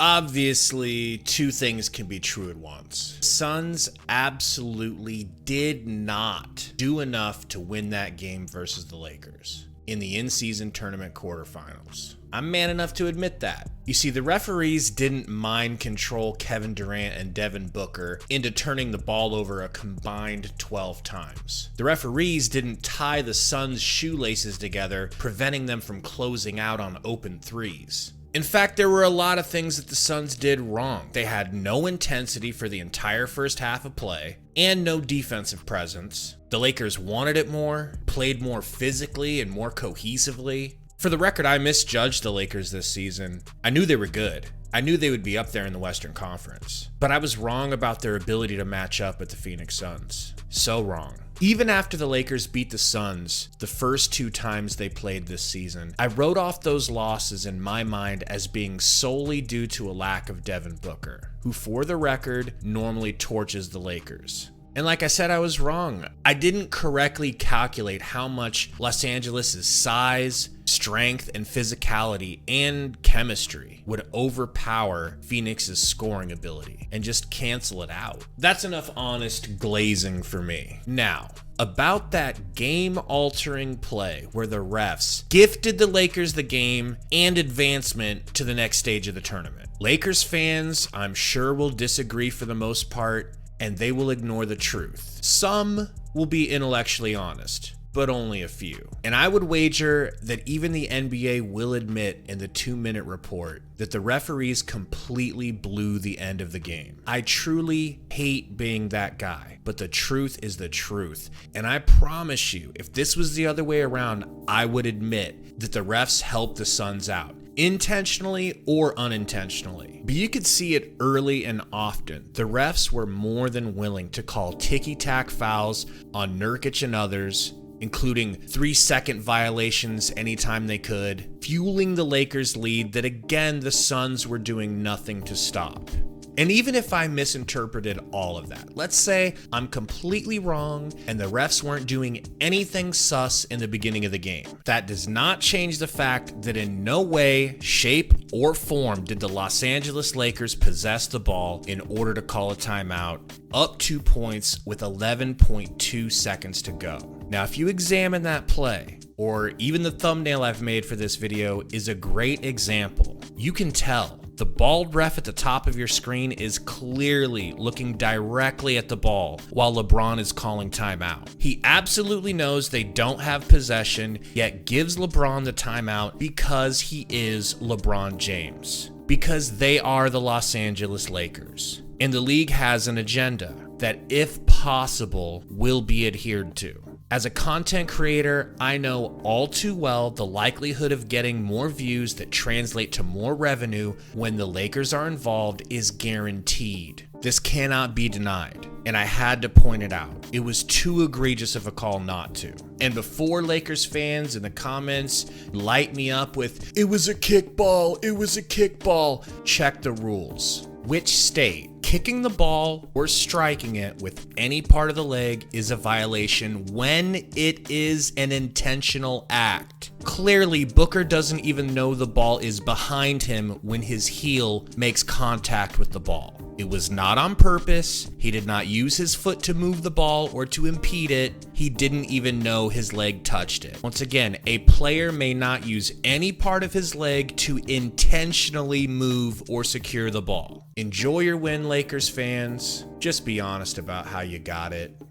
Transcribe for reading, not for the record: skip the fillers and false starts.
Obviously, two things can be true at once. Suns absolutely did not do enough to win that game versus the Lakers in the in-season tournament quarterfinals. I'm man enough to admit that. You see, the referees didn't mind control Kevin Durant and Devin Booker into turning the ball over a combined 12 times. The referees didn't tie the Suns' shoelaces together, preventing them from closing out on open threes. In fact, there were a lot of things that the Suns did wrong. They had no intensity for the entire first half of play and no defensive presence. The Lakers wanted it more, played more physically and more cohesively. For the record, I misjudged the Lakers this season. I knew they were good. I knew they would be up there in the Western Conference. But I was wrong about their ability to match up with the Phoenix Suns. So wrong. Even after the Lakers beat the Suns the first two times they played this season, I wrote off those losses in my mind as being solely due to a lack of Devin Booker, who, for the record, normally torches the Lakers. And like I said, I was wrong. I didn't correctly calculate how much Los Angeles' size, strength, and physicality and chemistry would overpower Phoenix's scoring ability and just cancel it out. That's enough honest glazing for me. Now, about that game-altering play where the refs gifted the Lakers the game and advancement to the next stage of the tournament. Lakers fans, I'm sure, will disagree for the most part, and they will ignore the truth. Some will be intellectually honest, but only a few. And I would wager that even the NBA will admit in the 2-minute report that the referees completely blew the end of the game. I truly hate being that guy, but the truth is the truth. And I promise you, if this was the other way around, I would admit that the refs helped the Suns out, intentionally or unintentionally. But you could see it early and often. The refs were more than willing to call ticky-tack fouls on Nurkic and others, including 3-second violations anytime they could, fueling the Lakers' lead that again the Suns were doing nothing to stop. And even if I misinterpreted all of that, let's say I'm completely wrong and the refs weren't doing anything sus in the beginning of the game. That does not change the fact that in no way, shape, or form did the Los Angeles Lakers possess the ball in order to call a timeout, up 2 points with 11.2 seconds to go. Now, if you examine that play, or even the thumbnail I've made for this video is a great example, you can tell the bald ref at the top of your screen is clearly looking directly at the ball while LeBron is calling timeout. He absolutely knows they don't have possession, yet gives LeBron the timeout because he is LeBron James. Because they are the Los Angeles Lakers. And the league has an agenda that, if possible, will be adhered to. As a content creator, I know all too well the likelihood of getting more views that translate to more revenue when the Lakers are involved is guaranteed. This cannot be denied, and I had to point it out. It was too egregious of a call not to. And before Lakers fans in the comments light me up with, "It was a kickball, it was a kickball," check the rules. Which state kicking the ball or striking it with any part of the leg is a violation when it is an intentional act? Clearly, Booker doesn't even know the ball is behind him when his heel makes contact with the ball. It was not on purpose. He did not use his foot to move the ball or to impede it. He didn't even know his leg touched it. Once again, a player may not use any part of his leg to intentionally move or secure the ball. Enjoy your win, Lakers fans. Just be honest about how you got it.